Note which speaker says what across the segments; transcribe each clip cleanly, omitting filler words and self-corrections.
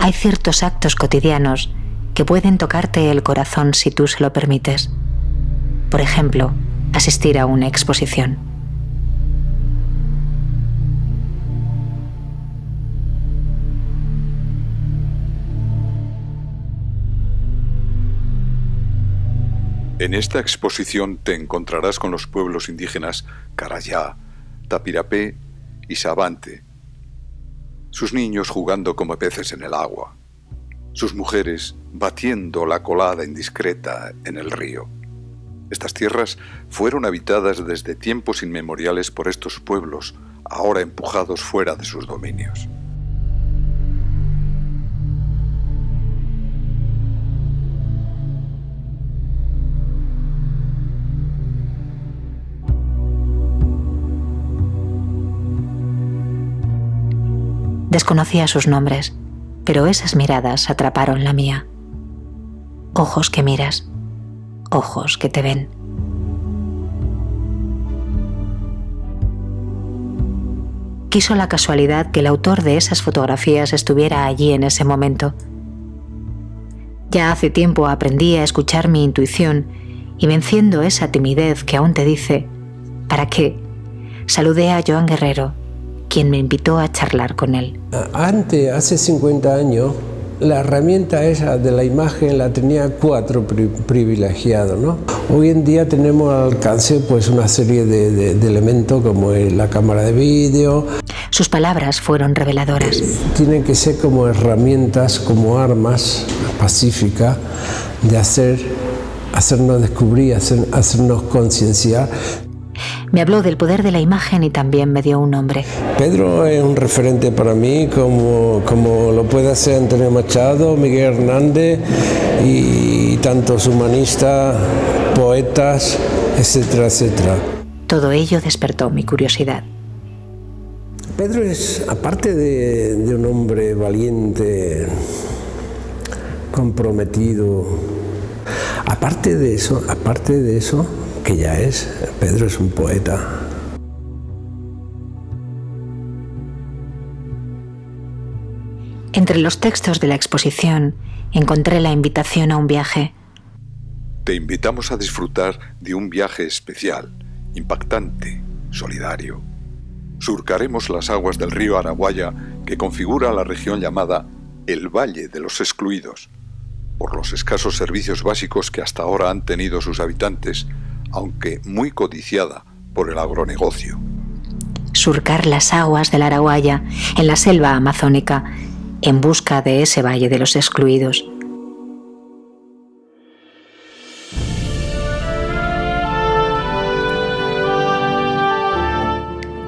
Speaker 1: hay ciertos actos cotidianos que pueden tocarte el corazón si tú se lo permites. Por ejemplo, asistir a una exposición.
Speaker 2: En esta exposición te encontrarás con los pueblos indígenas Carayá, Tapirapé y Sabante, sus niños jugando como peces en el agua, sus mujeres batiendo la colada indiscreta en el río. Estas tierras fueron habitadas desde tiempos inmemoriales por estos pueblos, ahora empujados fuera de sus dominios.
Speaker 1: Desconocía sus nombres, pero esas miradas atraparon la mía. Ojos que miras, ojos que te ven. Quiso la casualidad que el autor de esas fotografías estuviera allí en ese momento. Ya hace tiempo aprendí a escuchar mi intuición y, venciendo esa timidez que aún te dice ¿para qué?, saludé a Joan Guerrero, quien me invitó a charlar con él.
Speaker 3: Antes, hace 50 años, la herramienta esa de la imagen la tenía cuatro privilegiados, ¿no? Hoy en día tenemos al alcance pues una serie de elementos como la cámara de vídeo.
Speaker 1: Sus palabras fueron reveladoras.
Speaker 3: Tienen que ser como herramientas, como armas pacíficas de hacernos descubrir, hacernos concienciar.
Speaker 1: Me habló del poder de la imagen y también me dio un nombre.
Speaker 3: Pedro es un referente para mí, como lo puede hacer Antonio Machado, Miguel Hernández y tantos humanistas, poetas, etcétera, etcétera.
Speaker 1: Todo ello despertó mi curiosidad.
Speaker 3: Pedro es, aparte de un hombre valiente, comprometido, aparte de eso, que ya es, Pedro es un poeta.
Speaker 1: Entre los textos de la exposición encontré la invitación a un viaje.
Speaker 2: Te invitamos a disfrutar de un viaje especial, impactante, solidario. Surcaremos las aguas del río Araguaia que configura la región llamada el Valle de los Excluidos, por los escasos servicios básicos que hasta ahora han tenido sus habitantes, aunque muy codiciada por el agronegocio.
Speaker 1: Surcar las aguas del Araguaia en la selva amazónica en busca de ese Valle de los Excluidos.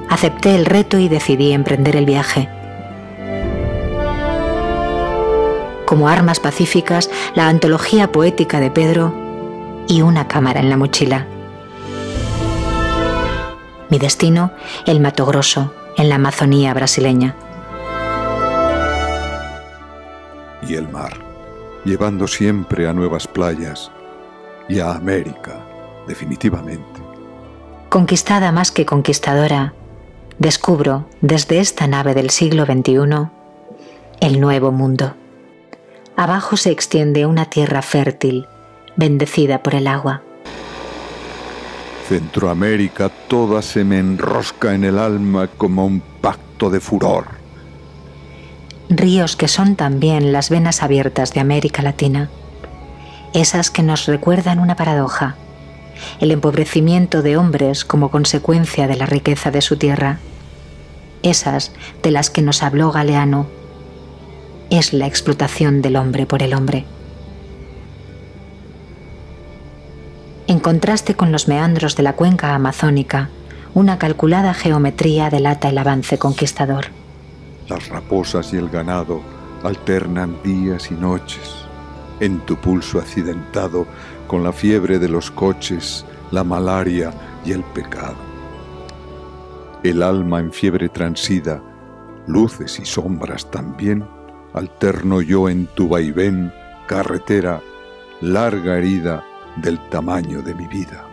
Speaker 1: Acepté el reto y decidí emprender el viaje. Como armas pacíficas, la antología poética de Pedro y una cámara en la mochila. Mi destino, el Mato Grosso, en la Amazonía brasileña.
Speaker 2: Y el mar, llevando siempre a nuevas playas y a América, definitivamente.
Speaker 1: Conquistada más que conquistadora, descubro desde esta nave del siglo XXI el nuevo mundo. Abajo se extiende una tierra fértil, bendecida por el agua.
Speaker 2: Centroamérica toda se me enrosca en el alma como un pacto de furor.
Speaker 1: Ríos que son también las venas abiertas de América Latina, esas que nos recuerdan una paradoja, el empobrecimiento de hombres como consecuencia de la riqueza de su tierra, esas de las que nos habló Galeano, es la explotación del hombre por el hombre. En contraste con los meandros de la cuenca amazónica, una calculada geometría delata el avance conquistador.
Speaker 2: Las raposas y el ganado alternan días y noches, en tu pulso accidentado con la fiebre de los coches, la malaria y el pecado. El alma en fiebre transida, luces y sombras también, alterno yo en tu vaivén, carretera, larga herida del tamaño de mi vida.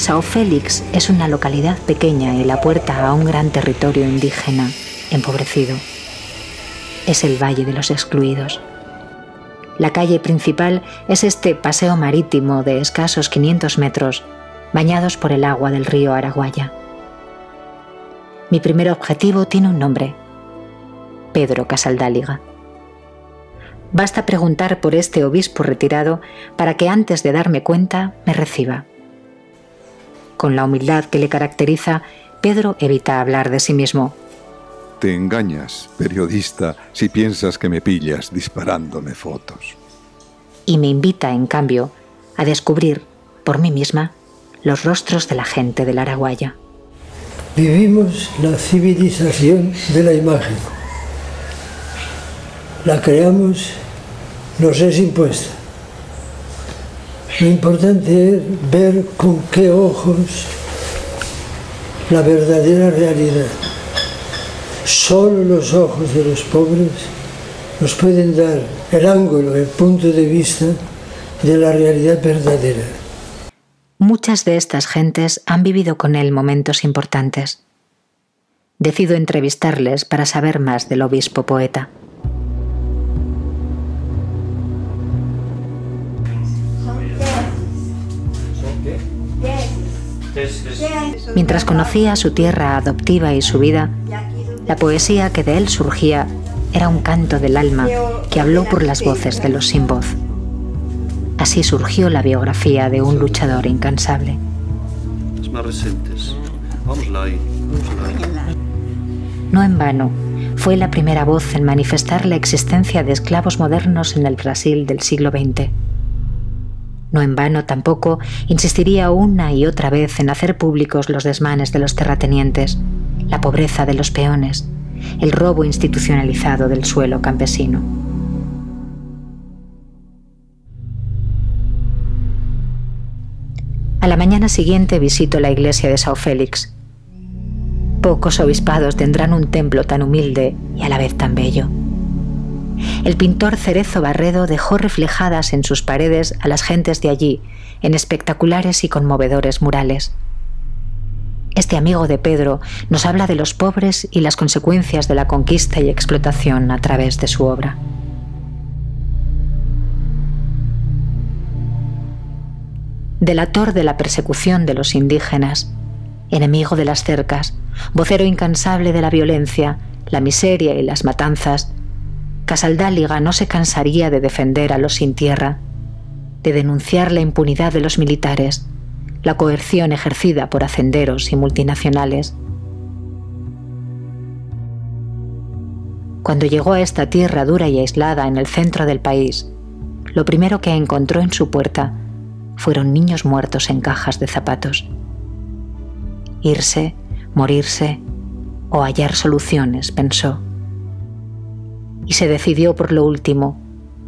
Speaker 1: São Félix es una localidad pequeña y la puerta a un gran territorio indígena, empobrecido. Es el Valle de los Excluidos. La calle principal es este paseo marítimo de escasos 500 metros, bañados por el agua del río Araguaia. Mi primer objetivo tiene un nombre: Pedro Casaldáliga. Basta preguntar por este obispo retirado para que antes de darme cuenta me reciba. Con la humildad que le caracteriza, Pedro evita hablar de sí mismo.
Speaker 2: Te engañas, periodista, si piensas que me pillas disparándome fotos.
Speaker 1: Y me invita, en cambio, a descubrir, por mí misma, los rostros de la gente del Araguaia.
Speaker 4: Vivimos la civilización de la imagen. La creamos, nos es impuesta. Lo importante es ver con qué ojos la verdadera realidad. Solo los ojos de los pobres nos pueden dar el ángulo, el punto de vista de la realidad verdadera.
Speaker 1: Muchas de estas gentes han vivido con él momentos importantes. Decido entrevistarles para saber más del obispo poeta. Mientras conocía su tierra adoptiva y su vida, la poesía que de él surgía era un canto del alma que habló por las voces de los sin voz. Así surgió la biografía de un luchador incansable.
Speaker 5: Las más recientes. Vámosla ahí.
Speaker 1: No en vano, fue la primera voz en manifestar la existencia de esclavos modernos en el Brasil del siglo XX. No en vano tampoco insistiría una y otra vez en hacer públicos los desmanes de los terratenientes, la pobreza de los peones, el robo institucionalizado del suelo campesino. A la mañana siguiente visito la iglesia de São Félix. Pocos obispados tendrán un templo tan humilde y a la vez tan bello. El pintor Cerezo Barredo dejó reflejadas en sus paredes a las gentes de allí, en espectaculares y conmovedores murales. Este amigo de Pedro nos habla de los pobres y las consecuencias de la conquista y explotación a través de su obra. Delator de la persecución de los indígenas, enemigo de las cercas, vocero incansable de la violencia, la miseria y las matanzas, Casaldáliga no se cansaría de defender a los sin tierra, de denunciar la impunidad de los militares, la coerción ejercida por hacenderos y multinacionales. Cuando llegó a esta tierra dura y aislada en el centro del país, lo primero que encontró en su puerta fueron niños muertos en cajas de zapatos. Irse, morirse o hallar soluciones, pensó. Y se decidió por lo último,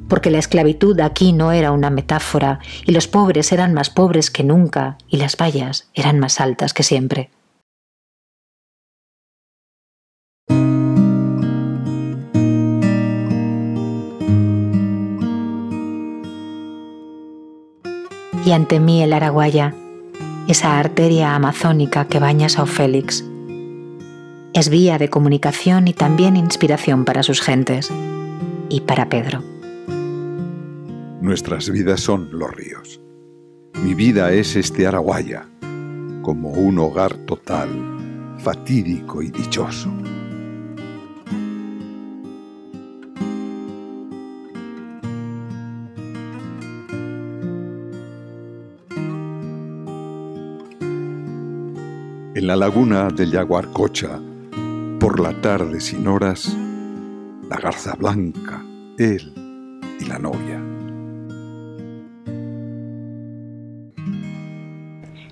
Speaker 1: porque la esclavitud aquí no era una metáfora y los pobres eran más pobres que nunca y las vallas eran más altas que siempre. Y ante mí el Araguaia, esa arteria amazónica que baña São Félix. Es vía de comunicación y también inspiración para sus gentes y para Pedro.
Speaker 2: Nuestras vidas son los ríos. Mi vida es este Araguaia, como un hogar total, fatídico y dichoso. En la laguna del Yaguarcocha, por la tarde sin horas, la garza blanca, él y la novia.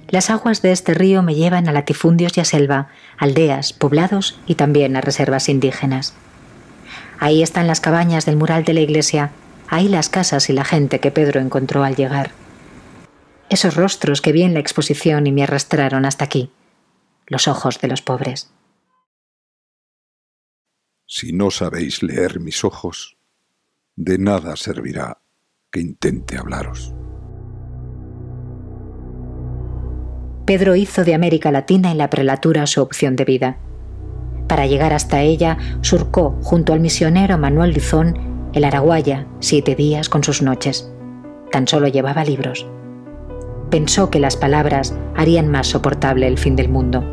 Speaker 1: Las aguas de este río me llevan a latifundios y a selva, aldeas, poblados y también a reservas indígenas. Ahí están las cabañas del mural de la iglesia, ahí las casas y la gente que Pedro encontró al llegar. Esos rostros que vi en la exposición y me arrastraron hasta aquí, los ojos de los pobres.
Speaker 2: Si no sabéis leer mis ojos, de nada servirá que intente hablaros.
Speaker 1: Pedro hizo de América Latina y la prelatura su opción de vida. Para llegar hasta ella, surcó, junto al misionero Manuel Luzón, el Araguaia, 7 días con sus noches. Tan solo llevaba libros. Pensó que las palabras harían más soportable el fin del mundo.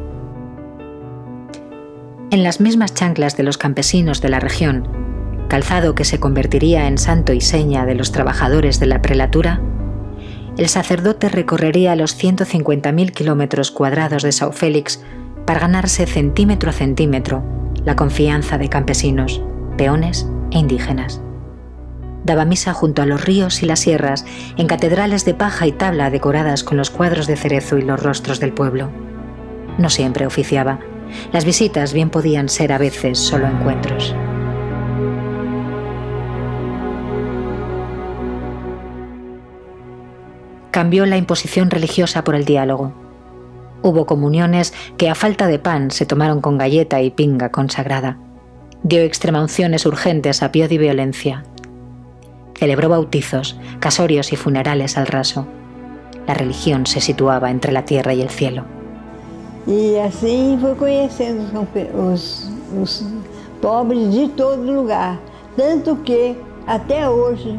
Speaker 1: En las mismas chanclas de los campesinos de la región, calzado que se convertiría en santo y seña de los trabajadores de la prelatura, el sacerdote recorrería los 150.000 kilómetros cuadrados de São Félix para ganarse centímetro a centímetro la confianza de campesinos, peones e indígenas. Daba misa junto a los ríos y las sierras, en catedrales de paja y tabla decoradas con los cuadros de cerezo y los rostros del pueblo. No siempre oficiaba. Las visitas bien podían ser a veces solo encuentros. Cambió la imposición religiosa por el diálogo. Hubo comuniones que a falta de pan se tomaron con galleta y pinga consagrada. Dio extremaunciones urgentes a pie de violencia. Celebró bautizos, casorios y funerales al raso. La religión se situaba entre la tierra y el cielo.
Speaker 6: E assim foi conhecendo os pobres de todo lugar. Tanto que, até hoje,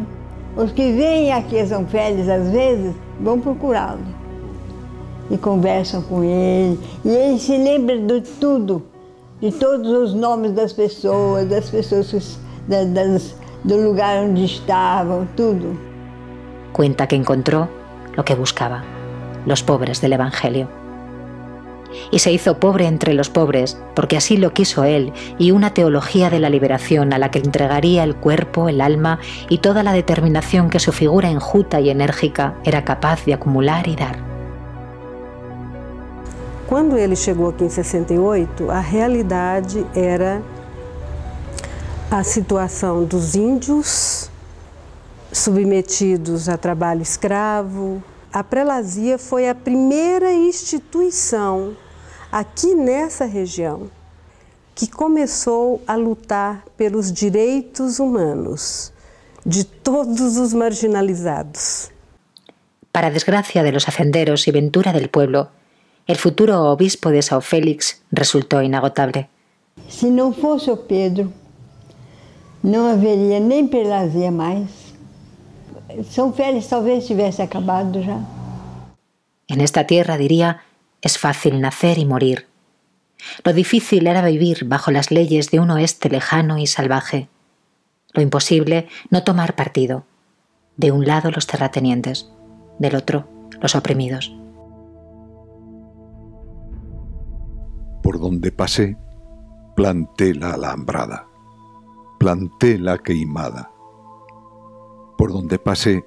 Speaker 6: os que vêm aqui a São Félix, às vezes, vão procurá-lo. E conversam com ele. E ele se lembra de tudo, de todos os nomes das pessoas do lugar onde estavam, tudo.
Speaker 1: Cuenta que encontró lo que buscaba, los pobres del Evangelio. Y se hizo pobre entre los pobres, porque así lo quiso él, y una teología de la liberación a la que entregaría el cuerpo, el alma y toda la determinación que su figura enjuta y enérgica era capaz de acumular y dar.
Speaker 7: Quando ele chegou aqui em 68, a realidade era a situação dos índios submetidos a trabalho escravo. A prelazia foi a primeira instituição aqui nessa região que começou a lutar pelos direitos humanos de todos os marginalizados.
Speaker 1: Para desgracia de los hacenderos y ventura del pueblo, el futuro obispo de São Félix resultó inagotable.
Speaker 6: Se não fosse o Pedro, não haveria nem prelazia mais. São Félix talvez tivesse acabado ya.
Speaker 1: En esta tierra, diría, es fácil nacer y morir. Lo difícil era vivir bajo las leyes de un oeste lejano y salvaje. Lo imposible, no tomar partido. De un lado los terratenientes, del otro los oprimidos.
Speaker 2: Por donde pasé, planté la alambrada, planté la queimada. Por donde pasé,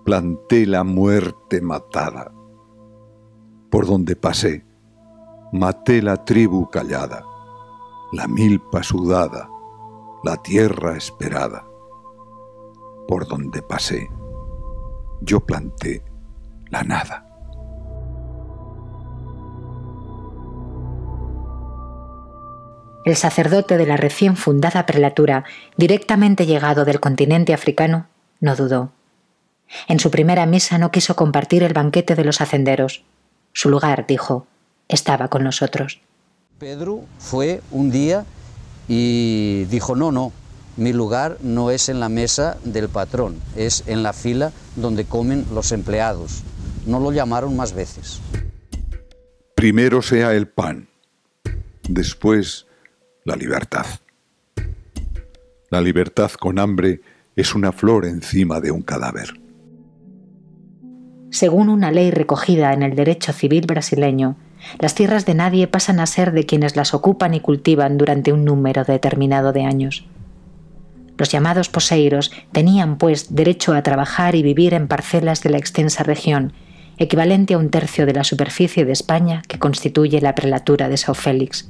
Speaker 2: planté la muerte matada. Por donde pasé, maté la tribu callada, la milpa sudada, la tierra esperada. Por donde pasé, yo planté la nada.
Speaker 1: El sacerdote de la recién fundada prelatura, directamente llegado del continente africano, no dudó. En su primera misa no quiso compartir el banquete de los hacenderos. Su lugar, dijo, estaba con nosotros.
Speaker 8: Pedro fue un día y dijo, no, mi lugar no es en la mesa del patrón, es en la fila donde comen los empleados. No lo llamaron más veces.
Speaker 2: Primero sea el pan, después la libertad. La libertad con hambre es una flor encima de un cadáver.
Speaker 1: Según una ley recogida en el derecho civil brasileño, las tierras de nadie pasan a ser de quienes las ocupan y cultivan durante un número determinado de años. Los llamados poseiros tenían, pues, derecho a trabajar y vivir en parcelas de la extensa región, equivalente a 1/3 de la superficie de España que constituye la prelatura de São Félix.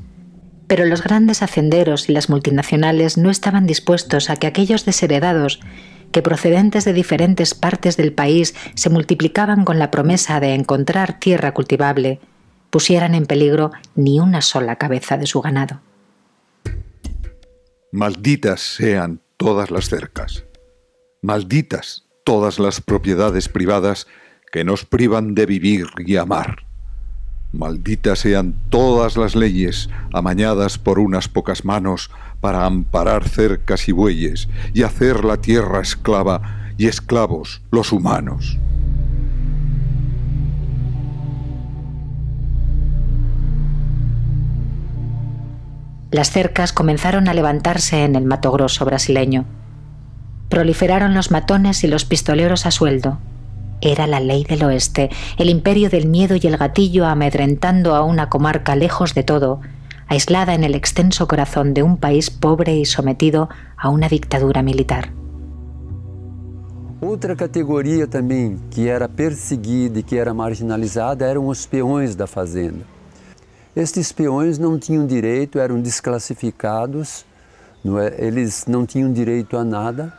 Speaker 1: Pero los grandes hacenderos y las multinacionales no estaban dispuestos a que aquellos desheredados, que procedentes de diferentes partes del país se multiplicaban con la promesa de encontrar tierra cultivable, pusieran en peligro ni una sola cabeza de su ganado.
Speaker 2: Malditas sean todas las cercas, malditas todas las propiedades privadas que nos privan de vivir y amar. Malditas sean todas las leyes amañadas por unas pocas manos para amparar cercas y bueyes y hacer la tierra esclava y esclavos los humanos.
Speaker 1: Las cercas comenzaron a levantarse en el Mato Grosso brasileño. Proliferaron los matones y los pistoleros a sueldo. Era la ley del oeste, el imperio del miedo y el gatillo amedrentando a una comarca lejos de todo, aislada en el extenso corazón de un país pobre y sometido a una dictadura militar.
Speaker 9: Outra categoria também que era perseguida e que era marginalizada eram os peões da fazenda. Estes peões não tinham direito, eram desclassificados, eles não tinham direito a nada,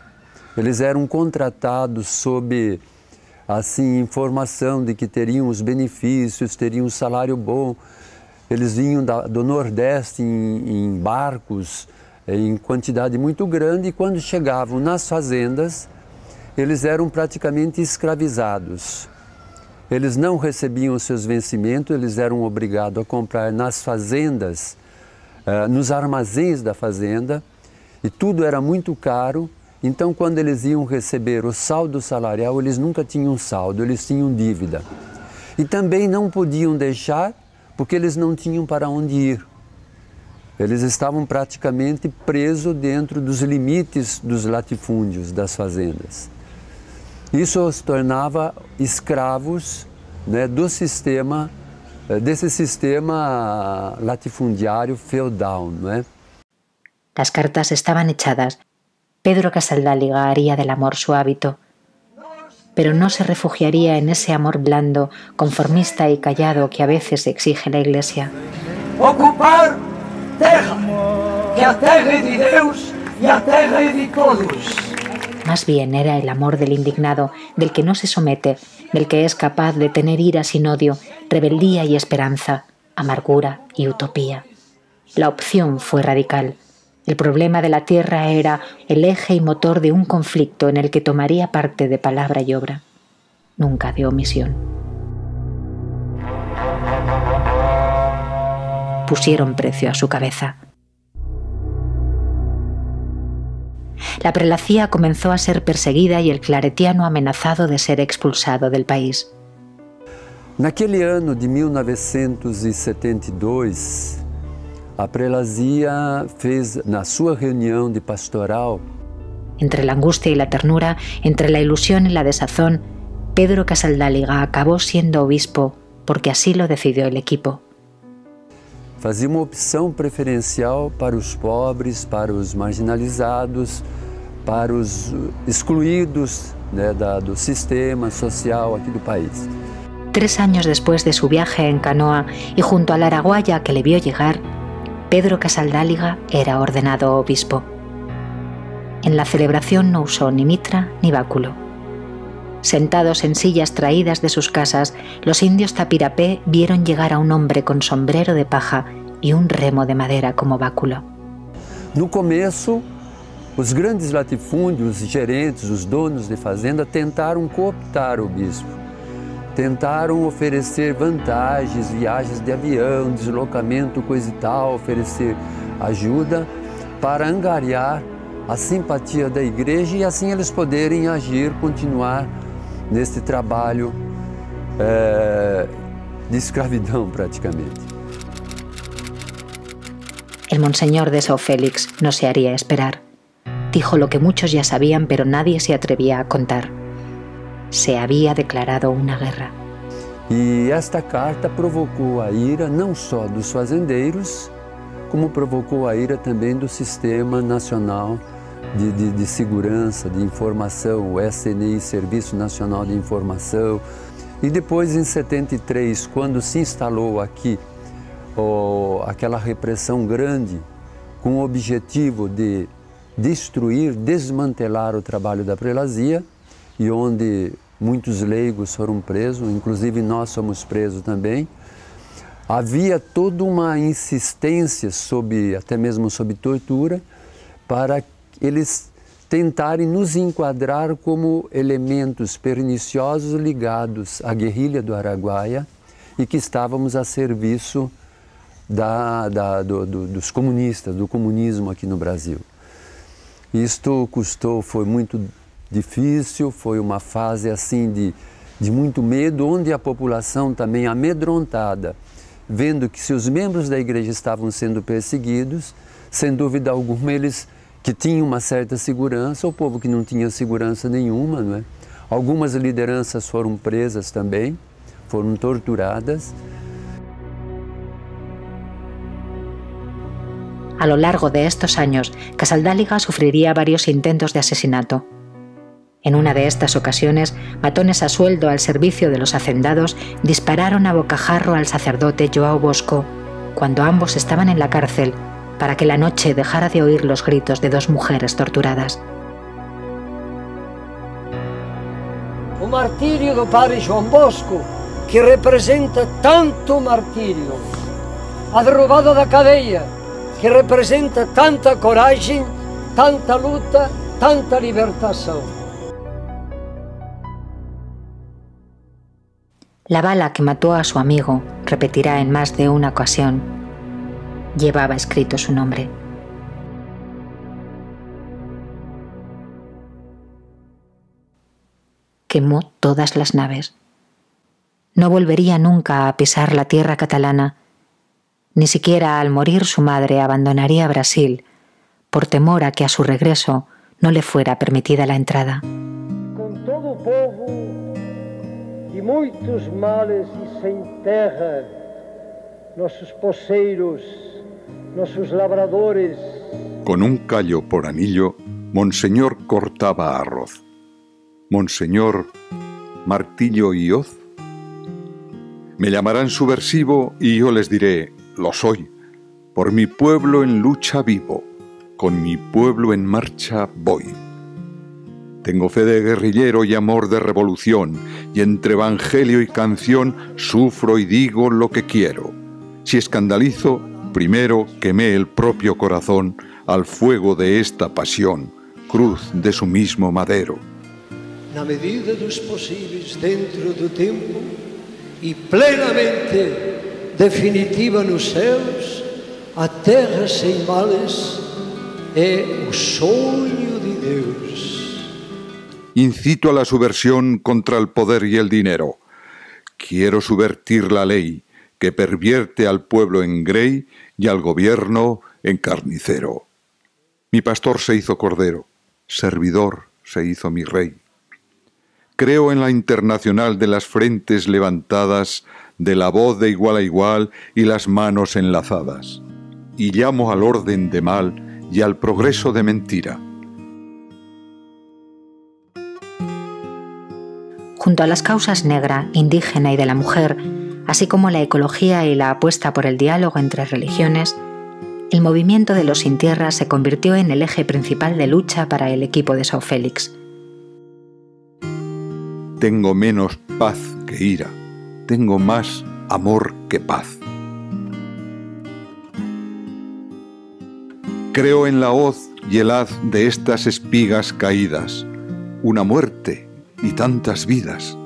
Speaker 9: eles eram contratados sob assim, informação de que teriam os benefícios, teriam um salário bom. Eles vinham do Nordeste em barcos, em quantidade muito grande, e quando chegavam nas fazendas, eles eram praticamente escravizados. Eles não recebiam os seus vencimentos, eles eram obrigados a comprar nas fazendas, nos armazéns da fazenda, e tudo era muito caro. Então, quando eles iam receber o saldo salarial, eles nunca tinham saldo, eles tinham dívida. E também não podiam deixar, porque eles não tinham para onde ir. Eles estavam praticamente presos dentro dos limites dos latifúndios das fazendas. Isso os tornava escravos, né, do sistema, desse sistema latifundiário feudal, não é?
Speaker 1: Las cartas estaban echadas. Pedro Casaldáliga haría del amor su hábito, pero no se refugiaría en ese amor blando, conformista y callado que a veces exige la Iglesia.
Speaker 10: Ocupar terra, que a terra é de Deus e a terra é de todos.
Speaker 1: Más bien era el amor del indignado, del que no se somete, del que es capaz de tener ira sin odio, rebeldía y esperanza, amargura y utopía. La opción fue radical. El problema de la tierra era el eje y motor de un conflicto en el que tomaría parte de palabra y obra, nunca de omisión. Pusieron precio a su cabeza. La prelacía comenzó a ser perseguida y el claretiano amenazado de ser expulsado del país.
Speaker 9: Naquele ano de 1972, a prelazia fez, na sua reunião de pastoral,
Speaker 1: entre la angustia y la ternura, entre la ilusión y la desazón, Pedro Casaldáliga acabó siendo obispo porque así lo decidió el equipo.
Speaker 9: Fazia uma opção preferencial para os pobres, para os marginalizados, para os excluídos, né, do sistema social aqui do país.
Speaker 1: 3 años después de su viaje en canoa y junto al araguaya que le vio llegar, Pedro Casaldáliga era ordenado obispo. En la celebración no usó ni mitra ni báculo. Sentados en sillas traídas de sus casas, los indios Tapirapé vieron llegar a un hombre con sombrero de paja y un remo de madera como báculo.
Speaker 9: No começo, os grandes latifúndios, os gerentes, os donos de fazenda tentaram cooptar o bispo. Tentaram oferecer vantagens, viagens de avião, deslocamento, coisa e tal, oferecer ajuda para angariar a simpatia da igreja e assim eles poderem agir, continuar nesse trabalho de escravidão praticamente.
Speaker 1: El monseñor de São Félix no se haría esperar. Dijo lo que muchos ya sabían, pero nadie se atrevía a contar. Se había declarado una guerra.
Speaker 9: E esta carta provocou a ira não só dos fazendeiros, como provocou a ira também do Sistema Nacional de Segurança, de Informação, o SNI, Serviço Nacional de Informação. E depois, em 73, quando se instalou aqui aquela repressão grande, com o objetivo de destruir, desmantelar o trabalho da prelazia, e onde muitos leigos foram presos, inclusive nós somos presos também. Havia toda uma insistência, até mesmo sob tortura, para eles tentarem nos enquadrar como elementos perniciosos ligados à guerrilha do Araguaia e que estávamos a serviço dos comunistas, do comunismo aqui no Brasil. Isto foi muito difícil, foi uma fase assim de muito medo, onde a população também amedrontada, vendo que seus membros da igreja estavam sendo perseguidos, sem dúvida alguma eles que tinham uma certa segurança, o povo que não tinha segurança nenhuma, não é? Algumas lideranças foram presas também, foram torturadas.
Speaker 1: A lo largo de estos años, Casaldáliga sufriría varios intentos de asesinato. En una de estas ocasiones, matones a sueldo al servicio de los hacendados dispararon a bocajarro al sacerdote João Bosco cuando ambos estaban en la cárcel para que la noche dejara de oír los gritos de dos mujeres torturadas.
Speaker 10: O martírio do padre João Bosco, que representa tanto martírio. A derrubada da cadeia, que representa tanta coragem, tanta luta, tanta libertação.
Speaker 1: La bala que mató a su amigo, repetirá en más de una ocasión, llevaba escrito su nombre. Quemó todas las naves. No volvería nunca a pisar la tierra catalana, ni siquiera al morir su madre abandonaría Brasil, por temor a que a su regreso no le fuera permitida la entrada.
Speaker 10: Com todo o povo e muitos males e sem terra, nossos poceiros, nossos labradores.
Speaker 2: Con un callo por anillo, Monseñor cortaba arroz. Monseñor, martillo y hoz. Me llamarán subversivo y yo les diré, lo soy. Por mi pueblo en lucha vivo, con mi pueblo en marcha voy. Tengo fe de guerrillero y amor de revolución, y entre evangelio y canción sufro y digo lo que quiero. Si escandalizo, primero quemé el propio corazón al fuego de esta pasión, cruz de su mismo madero.
Speaker 4: Na medida dos possíveis dentro do tempo e plenamente definitiva nos céus, a terra sem males é o sonho de Deus.
Speaker 2: Incito a la subversión contra el poder y el dinero. Quiero subvertir la ley que pervierte al pueblo en grey y al gobierno en carnicero. Mi pastor se hizo cordero, servidor se hizo mi rey. Creo en la internacional de las frentes levantadas, de la voz de igual a igual y las manos enlazadas. Y llamo al orden de mal y al progreso de mentira.
Speaker 1: Junto a las causas negra, indígena y de la mujer, así como la ecología y la apuesta por el diálogo entre religiones, el movimiento de los sin tierra se convirtió en el eje principal de lucha para el equipo de São Félix.
Speaker 2: Tengo menos paz que ira, tengo más amor que paz. Creo en la hoz y el haz de estas espigas caídas, una muerte y tantas vidas.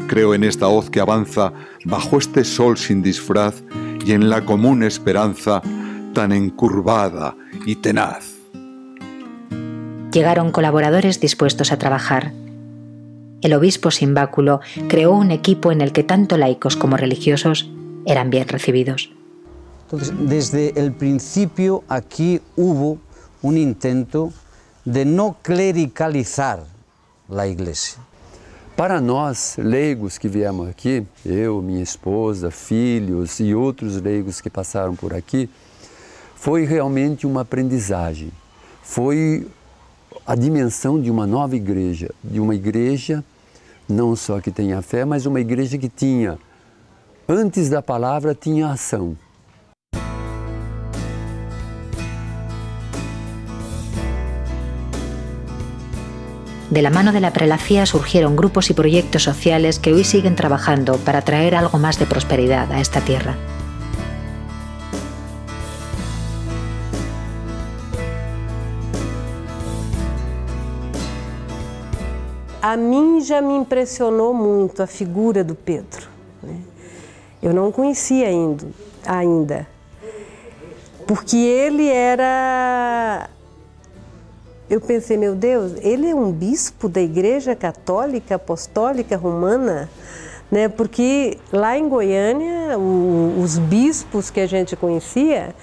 Speaker 2: Creo en esta hoz que avanza bajo este sol sin disfraz y en la común esperanza tan encurvada y tenaz.
Speaker 1: Llegaron colaboradores dispuestos a trabajar. El obispo sin báculo creó un equipo en el que tanto laicos como religiosos eran bien recibidos.
Speaker 8: Entonces, desde el principio aquí hubo un intento de no clericalizar la iglesia.
Speaker 9: Para nós, leigos que viemos aqui, eu, minha esposa, filhos e outros leigos que passaram por aqui, foi realmente uma aprendizagem. Foi a dimensão de uma nova igreja, de uma igreja não só que tenha fé, mas uma igreja que tinha, antes da palavra, tinha ação.
Speaker 1: De la mano de la prelacía surgieron grupos y proyectos sociales que hoy siguen trabajando para traer algo más de prosperidad a esta tierra.
Speaker 7: A mim já me impressionou muito a figura do Pedro, né? Eu não conhecia ainda, porque ele era... Eu pensei, meu Deus, ele é um bispo da Igreja Católica Apostólica Romana, né? Porque lá em Goiânia, os bispos que a gente conhecia,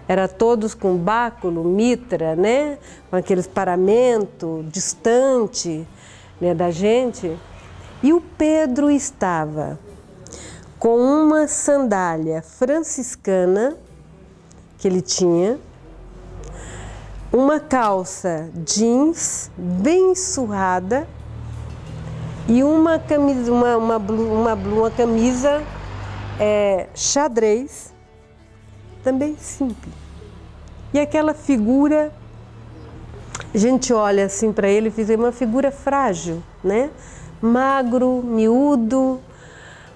Speaker 7: eram todos com báculo, mitra, né? Com aqueles paramento distante, né, da gente. E o Pedro estava com uma sandália franciscana que ele tinha, uma calça jeans bem surrada e uma camisa, uma camisa xadrez, também simples. E aquela figura, a gente olha assim para ele e diz, uma figura frágil, né? Magro, miúdo,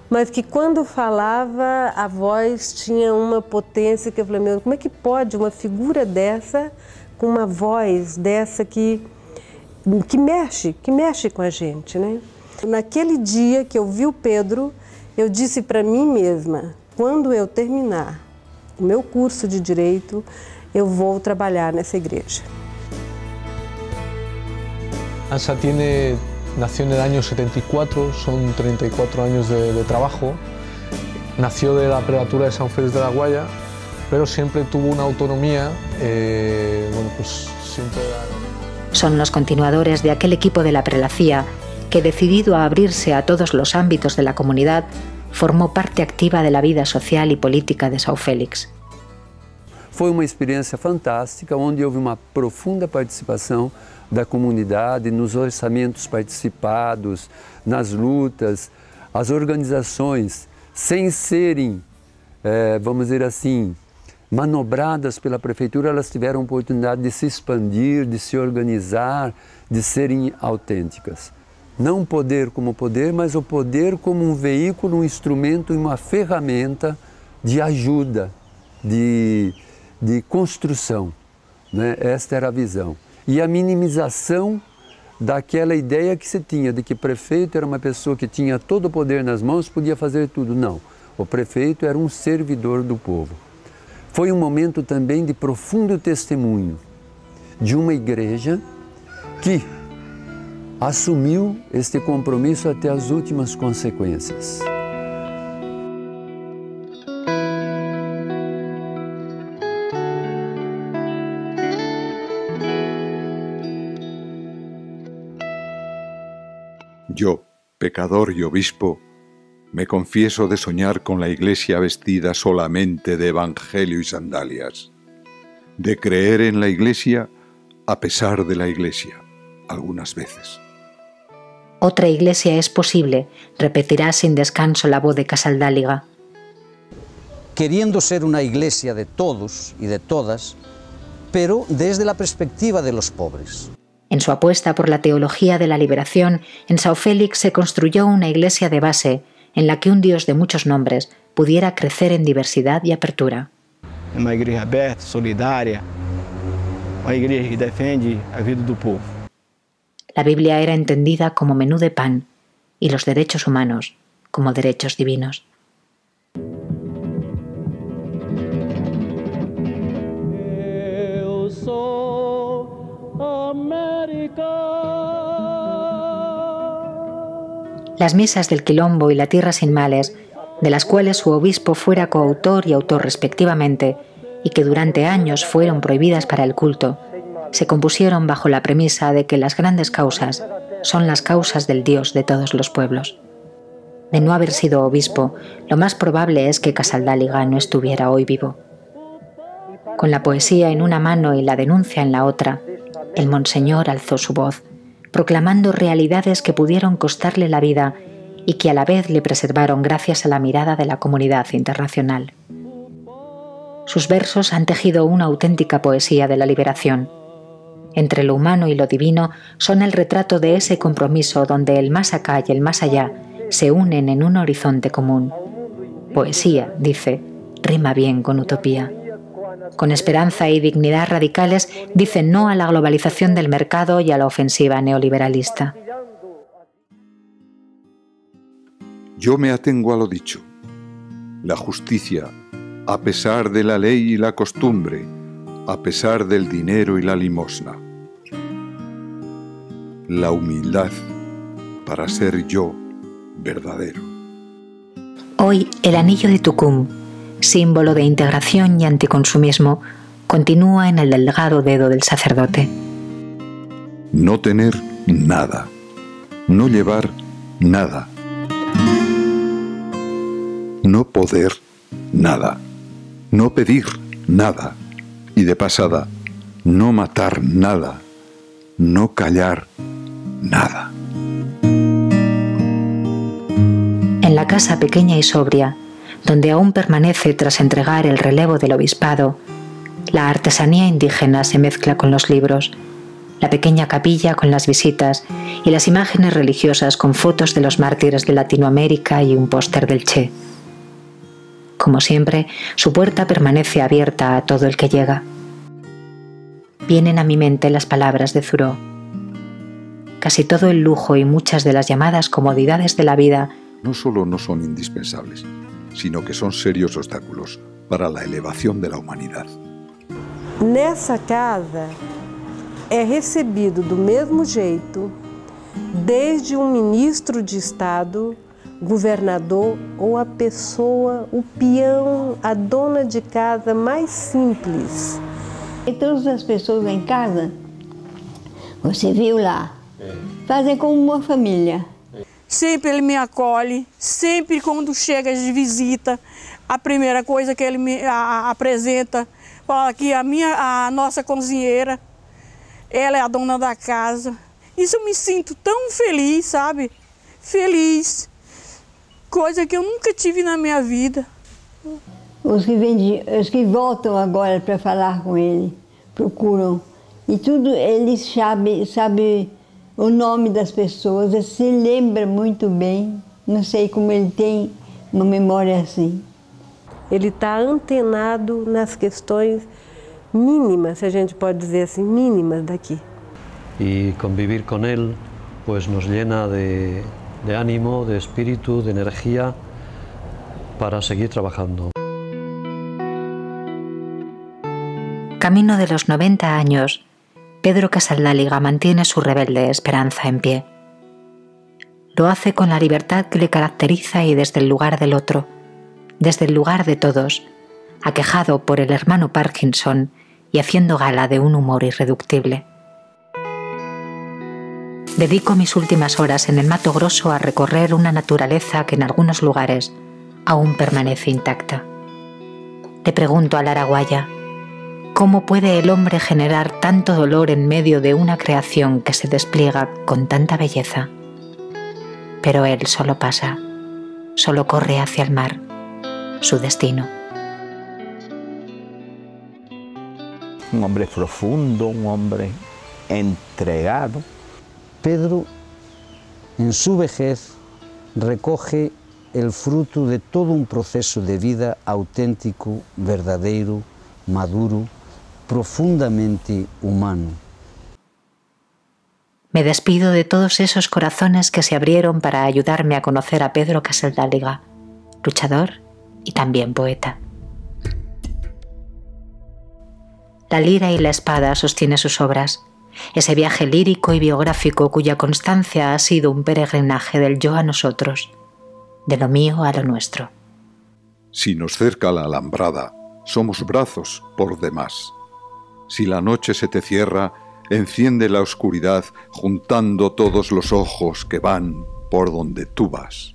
Speaker 7: mas que quando falava a voz tinha uma potência que eu falei, meu, como é que pode uma figura dessa com uma voz dessa que mexe com a gente, né? Naquele dia que eu vi o Pedro, eu disse para mim mesma, quando eu terminar o meu curso de Direito, eu vou trabalhar nessa igreja.
Speaker 11: ANSA nació en el año 74, son 34 años de trabajo. Nació de la prelatura de San Félix de la Guaya, pero siempre tuvo una autonomía, bueno, pues siempre...
Speaker 1: Son los continuadores de aquel equipo de la prelacía que, decidido a abrirse a todos los ámbitos de la comunidad, formó parte activa de la vida social y política de São Félix.
Speaker 9: Foi uma experiência fantástica, onde houve uma profunda participação da comunidade, nos orçamentos participados, nas lutas. As organizações, sem serem, vamos dizer assim, manobradas pela prefeitura, elas tiveram a oportunidade de se expandir, de se organizar, de serem autênticas. Não o poder como poder, mas o poder como um veículo, um instrumento e uma ferramenta de ajuda, de construção, né? Esta era a visão. E a minimização daquela ideia que se tinha de que o prefeito era uma pessoa que tinha todo o poder nas mãos, podia fazer tudo. Não, o prefeito era um servidor do povo. Foi um momento também de profundo testemunho de uma igreja que assumiu este compromisso até as últimas consequências.
Speaker 2: Yo, pecador y obispo, me confieso de soñar con la iglesia vestida solamente de evangelio y sandalias, de creer en la iglesia a pesar de la iglesia, algunas veces.
Speaker 1: Otra iglesia es posible, repetirá sin descanso la voz de Casaldáliga.
Speaker 8: Queriendo ser una iglesia de todos y de todas, pero desde la perspectiva de los pobres.
Speaker 1: En su apuesta por la teología de la liberación, en São Félix se construyó una iglesia de base en la que un Dios de muchos nombres pudiera crecer en diversidad y apertura.
Speaker 12: Uma igreja aberta, solidária, uma igreja que defende a vida do povo.
Speaker 1: La Biblia era entendida como menú de pan y los derechos humanos como derechos divinos.
Speaker 13: Eu sou América.
Speaker 1: Las misas del Quilombo y la Tierra sin Males, de las cuales su obispo fuera coautor y autor respectivamente, y que durante años fueron prohibidas para el culto, se compusieron bajo la premisa de que las grandes causas son las causas del Dios de todos los pueblos. De no haber sido obispo, lo más probable es que Casaldáliga no estuviera hoy vivo. Con la poesía en una mano y la denuncia en la otra, el monseñor alzó su voz, proclamando realidades que pudieron costarle la vida y que a la vez le preservaron gracias a la mirada de la comunidad internacional. Sus versos han tejido una auténtica poesía de la liberación. Entre lo humano y lo divino son el retrato de ese compromiso donde el más acá y el más allá se unen en un horizonte común. Poesía, dice, rima bien con utopía. Con esperanza y dignidad radicales dice no a la globalización del mercado y a la ofensiva neoliberalista.
Speaker 2: Yo me atengo a lo dicho. la justicia, a pesar de la ley y la costumbre, a pesar del dinero y la limosna. La humildad para ser yo verdadero.
Speaker 1: Hoy el anillo de Tucum, símbolo de integración y anticonsumismo, continúa en el delgado dedo del sacerdote.
Speaker 2: No tener nada, no llevar nada, no poder nada, no pedir nada y de pasada, no matar nada, no callar nada.
Speaker 1: En la casa pequeña y sobria, donde aún permanece tras entregar el relevo del obispado, la artesanía indígena se mezcla con los libros, la pequeña capilla con las visitas y las imágenes religiosas con fotos de los mártires de Latinoamérica y un póster del Che. Como siempre, su puerta permanece abierta a todo el que llega. Vienen a mi mente las palabras de Thoreau. Casi todo el lujo y muchas de las llamadas comodidades de la vida
Speaker 2: no solo no son indispensables, sino que son serios obstáculos para la elevación de la humanidad.
Speaker 7: Nessa casa é recebido do mesmo jeito, desde ministro de Estado, governador ou a pessoa, o peão, a dona de casa mais simples.
Speaker 6: E todas as pessoas em casa, você viu lá, fazem como uma família.
Speaker 14: Sempre ele me acolhe, sempre quando chega de visita, a primeira coisa que ele me apresenta, fala que a nossa cozinheira, ela é a dona da casa. Isso eu me sinto tão feliz, sabe? Feliz. Coisa que eu nunca tive na minha vida.
Speaker 6: Os que voltam agora para falar com ele, procuram. E tudo, ele sabe o nome das pessoas, ele se lembra muito bem. Não sei como ele tem uma memória assim.
Speaker 7: Ele está antenado nas questões mínimas, se a gente pode dizer assim, mínimas daqui.
Speaker 5: Y convivir con él pues nos llena de ánimo, de espíritu, de energía para seguir trabajando.
Speaker 1: Camino de los 90 años, Pedro Casaldáliga mantiene su rebelde esperanza en pie. Lo hace con la libertad que le caracteriza y desde el lugar del otro, desde el lugar de todos, aquejado por el hermano Parkinson y haciendo gala de un humor irreductible. Dedico mis últimas horas en el Mato Grosso a recorrer una naturaleza que en algunos lugares aún permanece intacta. Le pregunto al araguaya, ¿cómo puede el hombre generar tanto dolor en medio de una creación que se despliega con tanta belleza? Pero él solo pasa, solo corre hacia el mar, su destino.
Speaker 15: Un hombre profundo, un hombre entregado.
Speaker 8: Pedro, en su vejez, recoge el fruto de todo un proceso de vida auténtico, verdadero, maduro, profundamente humano.
Speaker 1: Me despido de todos esos corazones que se abrieron para ayudarme a conocer a Pedro Casaldáliga, luchador y también poeta. La lira y la espada sostiene sus obras, ese viaje lírico y biográfico cuya constancia ha sido un peregrinaje del yo a nosotros, de lo mío a lo nuestro.
Speaker 2: Si nos cerca la alambrada, somos brazos por demás. Si la noche se te cierra, enciende la oscuridad juntando todos los ojos que van por donde tú vas.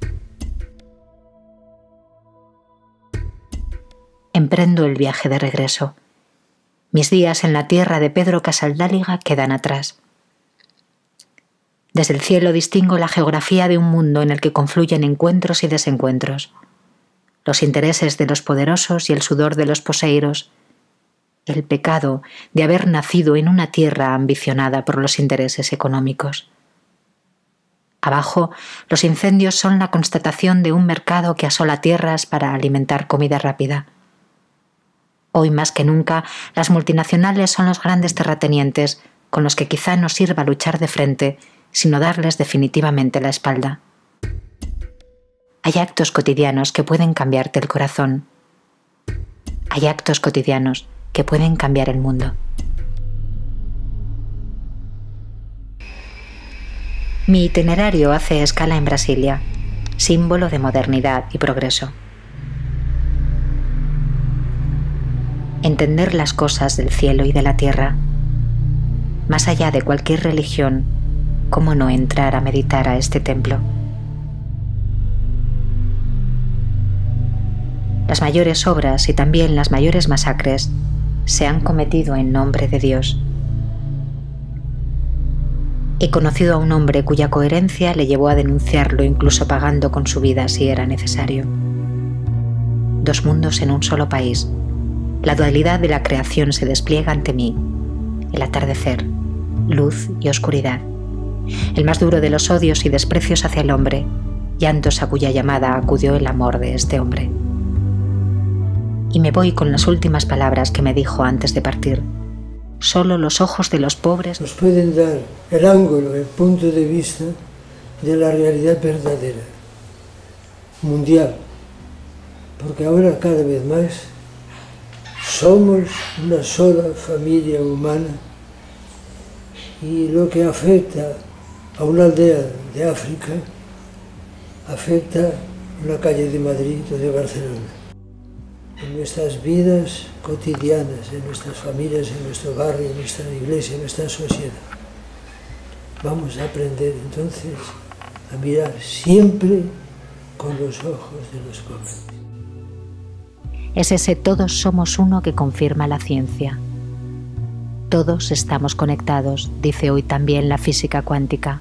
Speaker 1: Emprendo el viaje de regreso. Mis días en la tierra de Pedro Casaldáliga quedan atrás. Desde el cielo distingo la geografía de un mundo en el que confluyen encuentros y desencuentros, los intereses de los poderosos y el sudor de los poseiros, el pecado de haber nacido en una tierra ambicionada por los intereses económicos. Abajo, los incendios son la constatación de un mercado que asola tierras para alimentar comida rápida. Hoy más que nunca, las multinacionales son los grandes terratenientes con los que quizá no sirva luchar de frente, sino darles definitivamente la espalda. Hay actos cotidianos que pueden cambiarte el corazón. Hay actos cotidianos que pueden cambiar el mundo. Mi itinerario hace escala en Brasilia, símbolo de modernidad y progreso. Entender las cosas del cielo y de la tierra. Más allá de cualquier religión, ¿cómo no entrar a meditar a este templo? Las mayores obras y también las mayores masacres se han cometido en nombre de Dios. He conocido a un hombre cuya coherencia le llevó a denunciarlo, incluso pagando con su vida si era necesario. Dos mundos en un solo país. La dualidad de la creación se despliega ante mí. El atardecer, luz y oscuridad. El más duro de los odios y desprecios hacia el hombre, llantos a cuya llamada acudió el amor de este hombre. Y me voy con las últimas palabras que me dijo antes de partir. Solo los ojos de los pobres
Speaker 4: nos pueden dar el ángulo, el punto de vista de la realidad verdadera, mundial, porque ahora cada vez más somos una sola familia humana y lo que afecta a una aldea de África afecta a una calle de Madrid o de Barcelona. En nuestras vidas cotidianas, en nuestras familias, en nuestro barrio, en nuestra iglesia, en nuestra sociedad. Vamos a aprender entonces a mirar siempre con los ojos de los pobres.
Speaker 1: Es ese todos somos uno que confirma la ciencia. Todos estamos conectados, dice hoy también la física cuántica.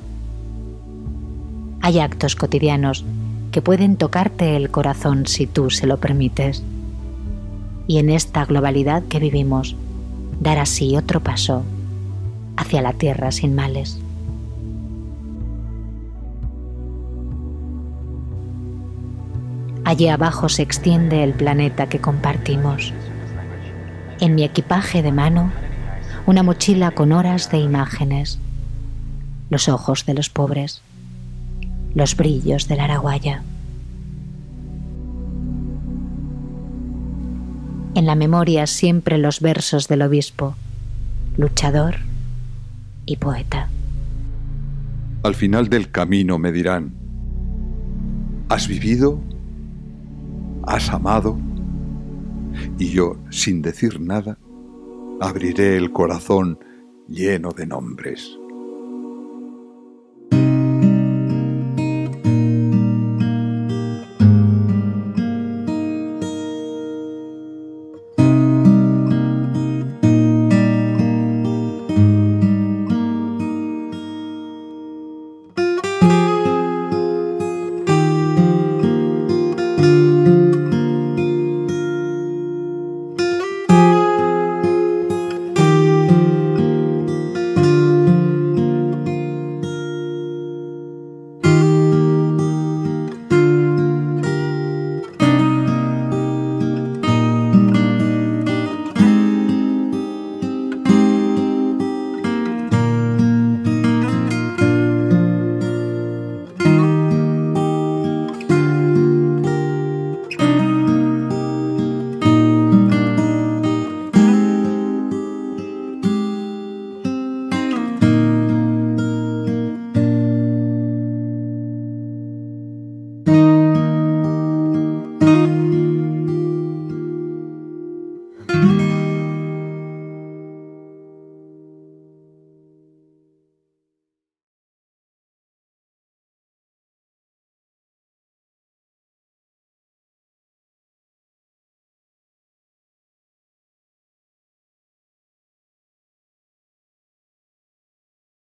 Speaker 1: Hay actos cotidianos que pueden tocarte el corazón si tú se lo permites. Y en esta globalidad que vivimos, dar así otro paso hacia la tierra sin males. Allí abajo se extiende el planeta que compartimos. En mi equipaje de mano, una mochila con horas de imágenes, los ojos de los pobres, los brillos del Araguaia. En la memoria siempre los versos del obispo, luchador y poeta.
Speaker 2: Al final del camino me dirán, ¿has vivido? ¿Has amado? Y yo, sin decir nada, abriré el corazón lleno de nombres.